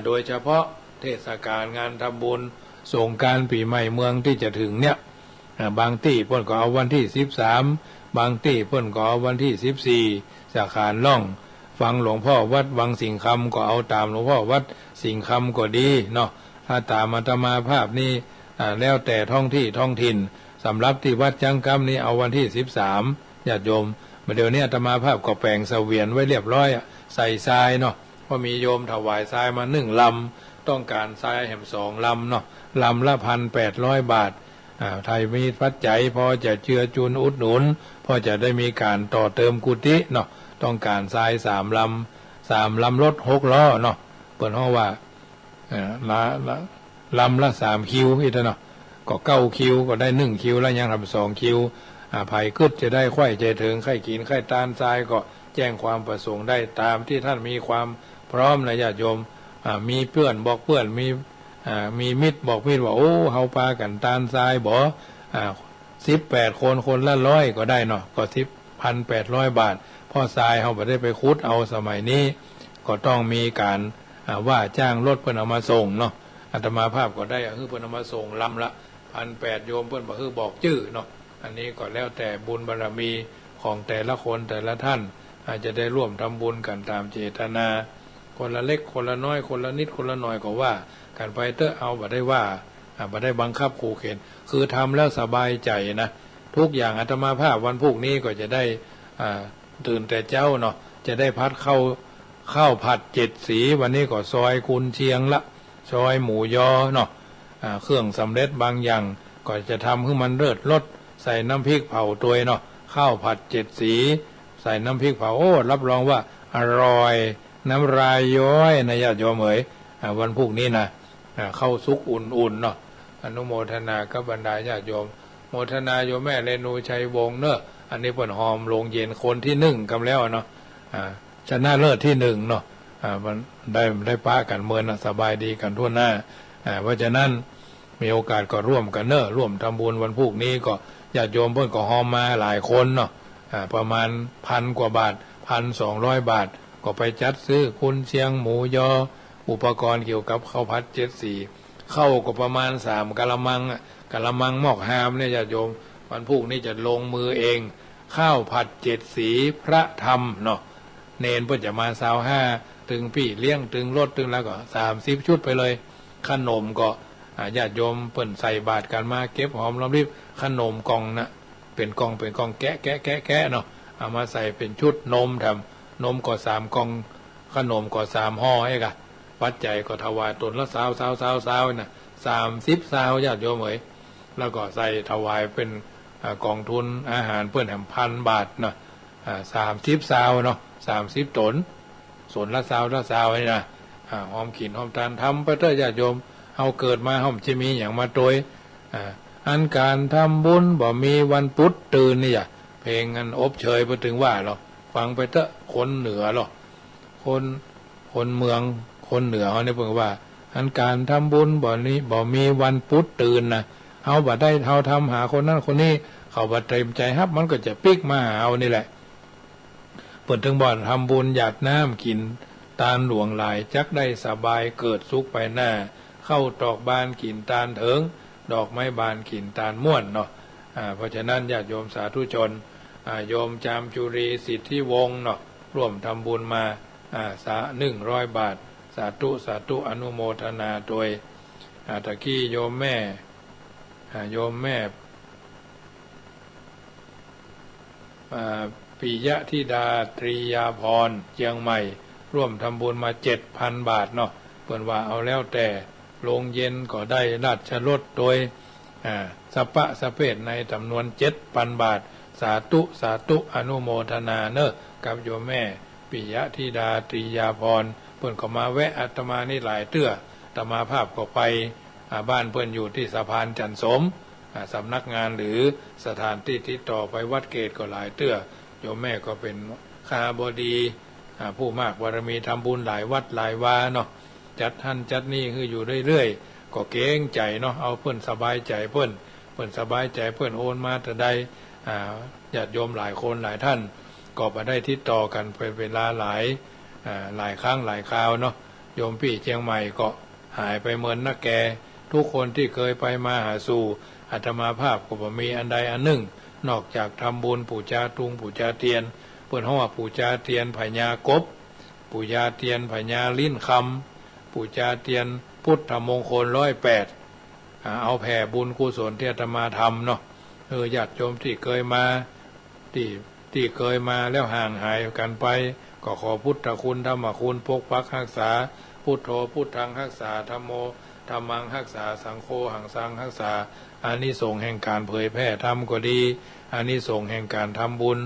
โดยเฉพาะเทศกาลงานทำบุญส่งการปีใหม่เมืองที่จะถึงเนี่ยบางที่เพิ่นก็เอาวันที่13บางที่เพิ่นก็เอาวันที่14สาขาล่องฟังหลวงพ่อวัดวังสิงห์คำก็เอาตามหลวงพ่อวัดสิงห์คำก็ดีเนาะถ้าตามอาตมาภาพนี่แล้วแต่ท้องถิ่นสำหรับที่วัดจังกำนี่เอาวันที่13ญาติโยมเดี๋ยวนี้อาตมาภาพก็แปลงเสวียนไว้เรียบร้อยใส่ทรายเนาะเพราะมีโยมถวายทรายมา1 ลำต้องการทรายแหม2 ลำเนาะลำละ 1,800 บาทไทยมีปัจจัยพอจะเจือจุนอุดหนุนพอจะได้มีการต่อเติมกุฏิเนาะต้องการทราย3 ลำรถ6 ล้อเนาะเปิดห้องว่าลำละ3 คิวอีกเนาะก็9 คิวก็ได้1 คิวแล้วยังทำ2 คิวไผ่กึดจะได้ค่อยใจถึงใครกินใครตานทรายก็แจ้งความประสงค์ได้ตามที่ท่านมีความพร้อมนะญาติโยมมีเพื่อนบอกเพื่อนมีมิตรบอกมิตรว่าโอ้เฮาปากันตานทรายบ่18 คนละ100ก็ได้เนาะก็1,800 บาทพอทรายเฮาบ่ได้ไปขุดเอาสมัยนี้ก็ต้องมีการว่าจ้างรถเพิ่นเอามาส่งเนาะอาตมาภาพก็ได้เพิ่นเอามาส่งลำละ 1,800 โยมเพิ่นบ่บอกชื่อเนาะอันนี้ก็แล้วแต่บุญบารมีของแต่ละคนแต่ละท่านอาจจะได้ร่วมทำบุญกันตามเจตนาคนละเล็กคนละน้อยคนละนิดคนละหน่อยก็ว่ากันไปเตอะเอาบ่ได้ว่า ไม่ได้บังคับขู่เข็นคือทำแล้วสบายใจนะทุกอย่างอาตมาภาพวันพรุ่งนี้ก็จะได้ตื่นแต่เจ้าเนาะจะได้พัดข้าวผัด7 สีวันนี้ก็ซอยกุนเชียงละซอยหมูยอเนาะเครื่องสำเร็จบางอย่างก็จะทำให้มันเลิศรสใส่น้ำพริกเผาตัวเนาะข้าวผัด7 สีใส่น้ำพริกเผาโอ้รับรองว่าอร่อยน้ำลายย้อยนะญาติโยมเอ๋ยวันพรุ่งนี้นะเข้าซุกอุ่นๆเนาะอนุโมทนากับบรรดาญาติโยมโมทนาโยมแม่เรนูชัยวงศ์เนอะอันนี้เปิ่นหอมโรงเย็นคนที่1กันแล้วเนาะชนะเลิศที่1เนาะมันได้ป้ากันเมือนสบายดีกันทั่วหน้าเพราะฉะนั้นมีโอกาสก็ร่วมกันเนอะร่วมทำบุญวันพรุ่งนี้ก็ญาติโยมเพิ่นก็หอมมาหลายคนเนาะประมาณ1,000 กว่าบาท1,200 บาทก็ไปจัดซื้อคุณเชียงหมูยออุปกรณ์เกี่ยวกับข้าวผัด7 สีเข้าก็ประมาณ3 กะละมังกะละมังหม้อหามเนี่ยญาติโยมวันพรุ่งนี้จะลงมือเองข้าวผัด7 สีพระธรรมเนาะเนนเพิ่นจะมา25ตึงพี่เลี้ยงตึงรถตึงแล้วก็30 ชุดไปเลยขนมก็ญาติโยมเพิ่นใส่บาตรกันมาเก็บหอมรอมริบขนมกล่องนะเป็นกล่องแกะเนาะเอามาใส่เป็นชุดนมทำนมก็3 กล่องขนมก็3 ห่อไอ้กะปัจจัยก็ถวายตนละ20นะ30 ญาติโยมเอ๋ยแล้วก็ใส่ถวายเป็นกองทุนอาหารเพื่อนแห่ง1,000 บาทเนาะ30 เนาะ30 ตนส่วนละนี่นะหอมขีนหอมทานทำไปเถอะญาติโยมเอาเกิดมาหอมจะมีอย่างมาโดยอันการทำบุญบ่มีวันพุธตื่นนี่อย่าเพลงอันอบเชยไปถึงว่าหรอฟังไปเถอะคนเหนือหรอคนเมืองคนเหนือเขาเนี่ยเพิ่งว่าอันการทำบุญบ่มีวันพุธตื่นนะเอาบ่ได้เท่าทำหาคนนั้นคนนี้เขาบ่เต็มใจฮับมันก็จะปิกมาหาเอานี่แหละเปิดถึงบ่อนทำบุญหยาดน้ำกินตาลหลวงหลายจักได้สบายเกิดสุขไปหน้าเข้าตอกบานกินตาลเถิงดอกไม้บานกินตาลม่วนเนาะเพราะฉะนั้นญาติโยมสาธุชนโยมจามจุรีสิทธิวงศ์เนาะร่วมทำบุญมา100 บาทสาธุอนุโมทนาโดยตะกี้โยมแม่ปิยะธิดาตรียาพรเชียงใหม่ร่วมทำบุญมา 7,000 บาทเนาะเพิ่นว่าเอาแล้วแต่โรงเย็นก็ได้ราชรถโดยสะเพศในจำนวน 7,000 บาทสาธุอนุโมทนาเนอะกับโยมแม่ปิยะธิดาตรียาพรเพิ่นก็มาแวะอาตมานี่หลายเตื้ออาตมาภาพก็ไปบ้านเพิ่นอยู่ที่สะพานจันสมสำนักงานหรือสถานที่ที่ต่อไปวัดเกตก็หลายเตื้อโยมแม่ก็เป็นคาบดีผู้มากบารมีทำบุญหลายวัดหลายวาเนาะจัดท่านจัดนี่คืออยู่เรื่อยๆก็เกรงใจเนาะเอาเพิ่นสบายใจเพิ่นสบายใจเพิ่นโอนมาแต่ใดญาติโยมหลายคนหลายท่านก็มาได้ติดต่อกันเป็นเวลาหลายครั้งหลายคราวเนาะโยมพี่เชียงใหม่ก็หายไปเหมือนนักแกทุกคนที่เคยไปมาหาสู่อาตมาภาพก็บ่มีอันใดอันหนึ่งนอกจากทำบุญปู่จาตุงปู่จาเตียนเปิ้นฮ้องว่าปู่จาเตียนพญากบปู่จาเตียนพญาลิ้นคำปู่จาเตียนพุทธมงคล108เอาแผ่บุญกุศลที่อาตมาทำเนาะญาติโยมที่เคยมาที่เคยมาแล้วห่างหายกันไปก็ขอพุทธคุณธรรมคุณปกปักรักษาพุทโธพุทธังรักษาธัมโมธัมมังรักษาสังโฆหังสังรักษาอานิสงส์แห่งการเผยแพร่ธรรมก็ดีอานิสงส์แห่งการทำบุญ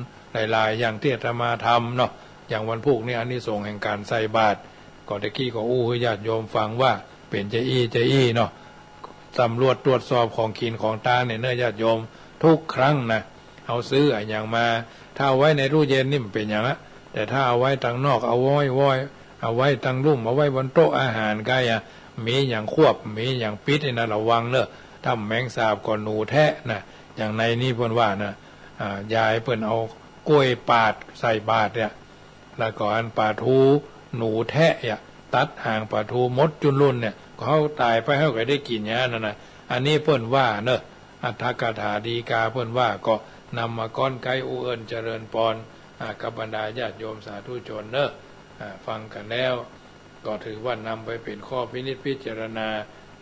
หลายๆอย่างที่อาตมาทำเนาะอย่างวันพุธนี่อานิสงส์แห่งการใส่บาตรก็ตะกี้ก็ให้ญาติโยมฟังว่าเป็นใจอี้เนาะสำรวจตรวจสอบของกินของตาเนี่ยเนื้อญาติโยมทุกครั้งนะเอาซื้ออย่างมาถ้าเอาไว้ในตู้เย็นนี่มันเป็นอย่างละแต่ถ้าเอาไว้ทางนอกเอาไว้ทางรุ่มเอาไว้บนโต๊ะอาหารก็มีอย่างควบมีอย่างปิดนะระวังเนอะถ้าแมงสาบก็หนูแทะนะอย่างในนี่เพิ่นว่านะยายเพิ่นเอากล้วยปาดใส่บาตรเนี่ยแล้วก็อันปลาทูหนูแทะตัดหางปลาทูมดจุนรุ่นเนี่ยเขาตายไปเขาก็ได้กินอย่างนั้นนะอันนี้เพิ่นว่าเนอะอัตถกถาดีกาเพิ่นว่าก็นำมาก้อนไก่อุเอิญเจริญปอนกับบรรดาญาติโยมสาธุชนเนอะฟังกันแล้วก็ถือว่านำไปเป็นข้อพินิจพิจารณา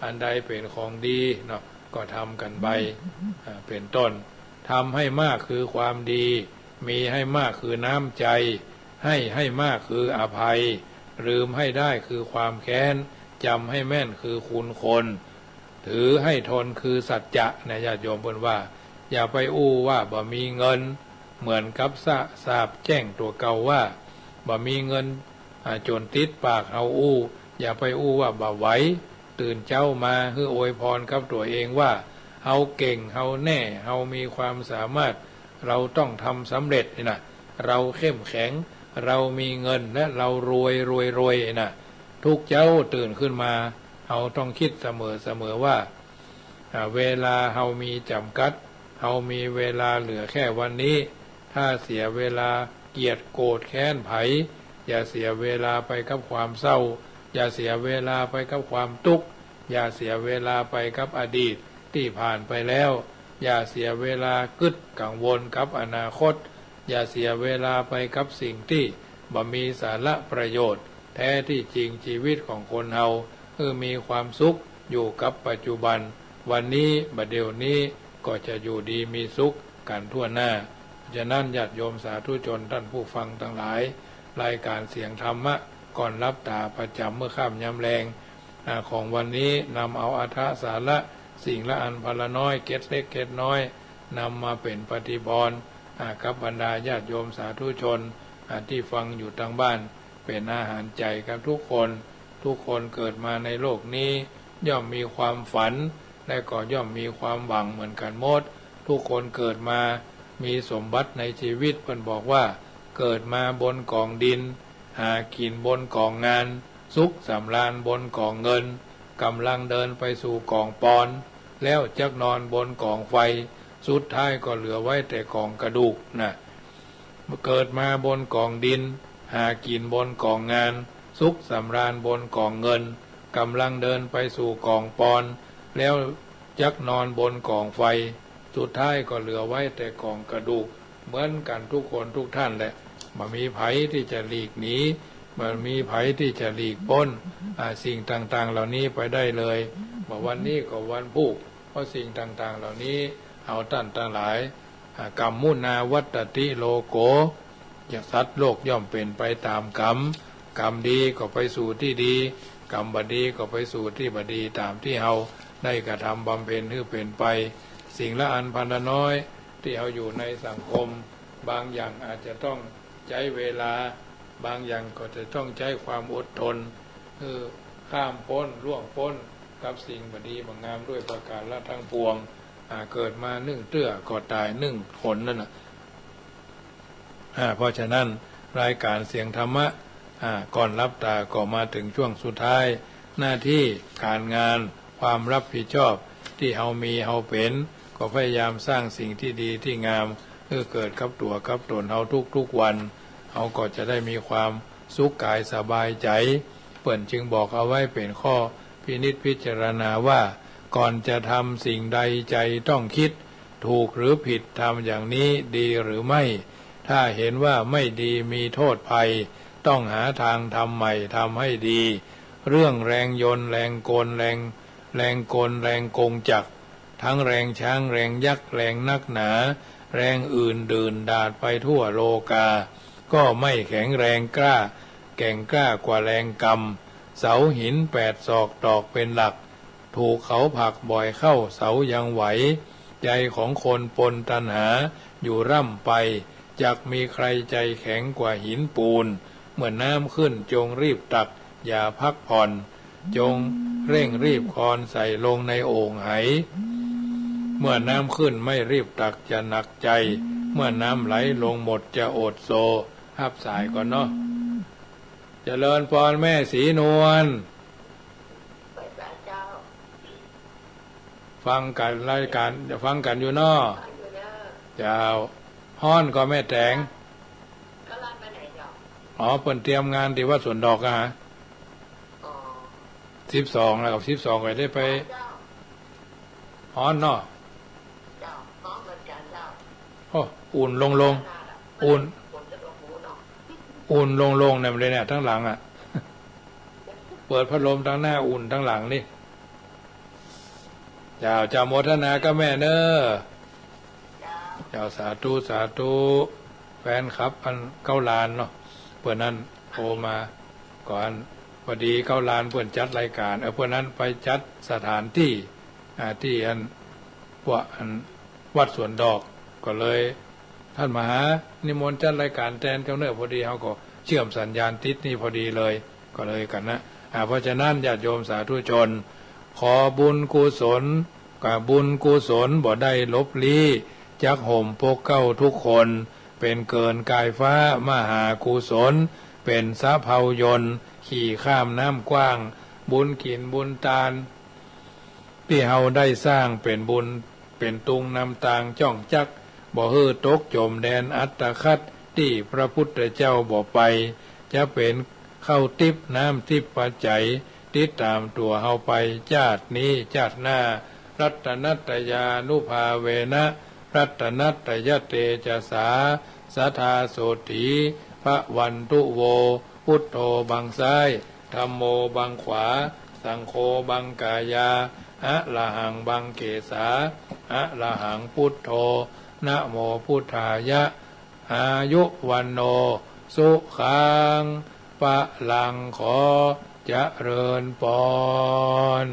อันใดเป็นของดีเนาะก็ทำกันไปเป็นต้นทำให้มากคือความดีมีให้มากคือน้ำใจให้มากคืออภัยลืมให้ได้คือความแค้นจำให้แม่นคือคุณคนถือให้ทนคือสัจจะนะญาติโยมเพิ่นว่าอย่าไปอู้ว่าบ่มีเงินเหมือนกับทราบแจ้งตัวเก่าว่าบ่มีเงินจนติดปากเอาอู้อย่าไปอู้ว่าบ่ไหวตื่นเจ้ามาคืออวยพรกับตัวเองว่าเฮาเก่งเฮาแน่เฮามีความสามารถเราต้องทำสำเร็จนี่นะเราเข้มแข็งเรามีเงินและเรารวยนะทุกเจ้าตื่นขึ้นมาเฮาต้องคิดเสมอว่าเวลาเฮามีจำกัดเฮามีเวลาเหลือแค่วันนี้ถ้าเสียเวลาเกลียดโกรธแค้นไผอย่าเสียเวลาไปกับความเศร้าอย่าเสียเวลาไปกับความทุกข์อย่าเสียเวลาไปกับอดีตที่ผ่านไปแล้วอย่าเสียเวลากึดกังวลกับอนาคตอย่าเสียเวลาไปกับสิ่งที่บ่มีสาระประโยชน์แท้ที่จริงชีวิตของคนเฮามีความสุขอยู่กับปัจจุบันวันนี้บัดเดี๋ยวนี้ก็จะอยู่ดีมีสุขกันทั่วหน้าฉะนั้นญาติโยมสาธุชนท่านผู้ฟังทั้งหลายรายการเสียงธรรมะก่อนรับตาประจำเมื่อค่ำยามแรงของวันนี้นำเอาอรรถสาระสิ่งละอันพละน้อยเก็ดเล็กเก็ดน้อยนำมาเป็นปฏิพรกับบรรดาญาติโยมสาธุชนที่ฟังอยู่ทางบ้านเป็นอาหารใจกับทุกคนเกิดมาในโลกนี้ย่อมมีความฝันและก็ย่อมมีความหวังเหมือนกันหมดทุกคนเกิดมามีสมบัติในชีวิตเพิ่นบอกว่าเกิดมาบนกองดินหากินบนกองงานสุขสำราญบนกองเงินกำลังเดินไปสู่กองปอนแล้วจักนอนบนกองไฟสุดท้ายก็เหลือไว้แต่กองกระดูกนะเกิดมาบนกองดินหากินบนกองงานสุขสำราญบนกองเงินกำลังเดินไปสู่กองปอนแล้วจักนอนบนกองไฟสุดท้ายก็เหลือไว้แต่กองกระดูกเหมือนกันทุกคนทุกท่านแหละบ่มีไผที่จะหลีกหนีบ่มีไผที่จะหลีกพ้นสิ่งต่างๆเหล่านี้ไปได้เลยวันนี้ก็วันพุธเพราะสิ่งต่างๆเหล่านี้เอาท่านทั้งหลายกรรมมุนาวัตติโลโกอย่างสัตว์โลกย่อมเป็นไปตามกรรมดีก็ไปสู่ที่ดีกรรมบดีก็ไปสู่ที่บดีตามที่เฮาได้กระทำบำเพ็ญให้เป็นไปสิ่งละอันพันละน้อยที่เฮาอยู่ในสังคมบางอย่างอาจจะต้องใช้เวลาบางอย่างก็จะต้องใช้ความอดทนข้ามพ้นล่วงพ้นกับสิ่งบดีบางงามด้วยประการละทั้งปวงเกิดมานึ่งเตื้อก็ตายนึ่งผลนั่นนะเพราะฉะนั้นรายการเสียงธรรมะก่อนรับตาก็มาถึงช่วงสุดท้ายหน้าที่การงานความรับผิดชอบที่เฮามีเฮาเป็นก็พยายามสร้างสิ่งที่ดีที่งามเกิดกับตัวกับตนเฮาทุกวันเฮาก็จะได้มีความสุขกายสบายใจเปิ่นจึงบอกเอาไว้เป็นข้อพินิจพิจารณาว่าก่อนจะทำสิ่งใดใจต้องคิดถูกหรือผิดทำอย่างนี้ดีหรือไม่ถ้าเห็นว่าไม่ดีมีโทษภัยต้องหาทางทำใหม่ทำให้ดีเรื่องแรงยนต์แรงกลแรงกงจักรทั้งแรงช้างแรงยักษ์แรงนักหนาแรงอื่นดื่นดาดไปทั่วโลกาก็ไม่แข็งแรงกล้าแก่งกล้ากว่าแรงกำเสาหิน8 ศอกตอกเป็นหลักถูกเขาผลักบ่อยเข้าเสายังไหวใจของคนปนตัณหาอยู่ร่ำไปจักมีใครใจแข็งกว่าหินปูนเมื่อน้ำขึ้นจงรีบตักอย่าพักผ่อนจงเร่งรีบคอนใส่ลงในโอ่งไหเมื่อน้ำขึ้นไม่รีบตักจะหนักใจเมื่อน้ำไหลลงหมดจะอดโซฮับสายก่อนเนาะเจริญพรแม่ศรีนวลฟังกันรายการจะฟังกันอยู่เนาะเจ้าฮ้อนก็แม่แตงเปิ่นเตรียมงานที่วัดสวนดอกฮะ12แล้วกับ12ก็ได้ไปฮ้อนเนาะโอ้อุ่นลงอุ่นลงเนี่ยมันเลยเนี่ยทั้งหลังเปิดพัดลมทั้งหน้าอุ่นทั้งหลังนี่ เจ้าเจ้าโมทนาก็แม่เนอเจ้าสาธุสาธุแฟนครับอันเก้าลานเนาะเพื่อนนั้นโทรมาก่อนพอดีเก้าลานเพื่อนจัดรายการเพื่อนนั้นไปจัดสถานที่ที่อันพวกอันวัดสวนดอกก็เลยท่านมหานิมนต์จัดรายการแทนเจ้าเนื้อพอดีเขาก็เชื่อมสัญญาณติดนี่พอดีเลยก็เลยกันนะเพราะฉะนั้นญาติโยมสาธุชนขอบุญกุศลกับบุญกุศลบ่ได้ลบลี้จักห่มพกเก้าทุกคนเป็นเกินกายฟ้ามหากุศลเป็นสะเภายนต์ขี่ข้ามน้ำกว้างบุญกินบุญตาลที่เฮาได้สร้างเป็นบุญเป็นตุงนำตางจ้องจักบ่ฮื้อตกจมแดนอัตคัดที่พระพุทธเจ้าบ่ไปจะเป็นเข้าทิพน้ำทิพปัจจัยติดตามตัวเฮาไปชาตินี้ชาติหน้ารัตนัตยานุภาเวนะรัตนัตยเตจะสาสัทธาโสถีพระวันตุโวพุทโธบังซ้ายธัมโมบังขวาสังโฆบังกายาอะระหังบังเกสาอะระหังพุทโธนะโมพุทธายะอายุวันโนสุขังปะลังขอเจริญพร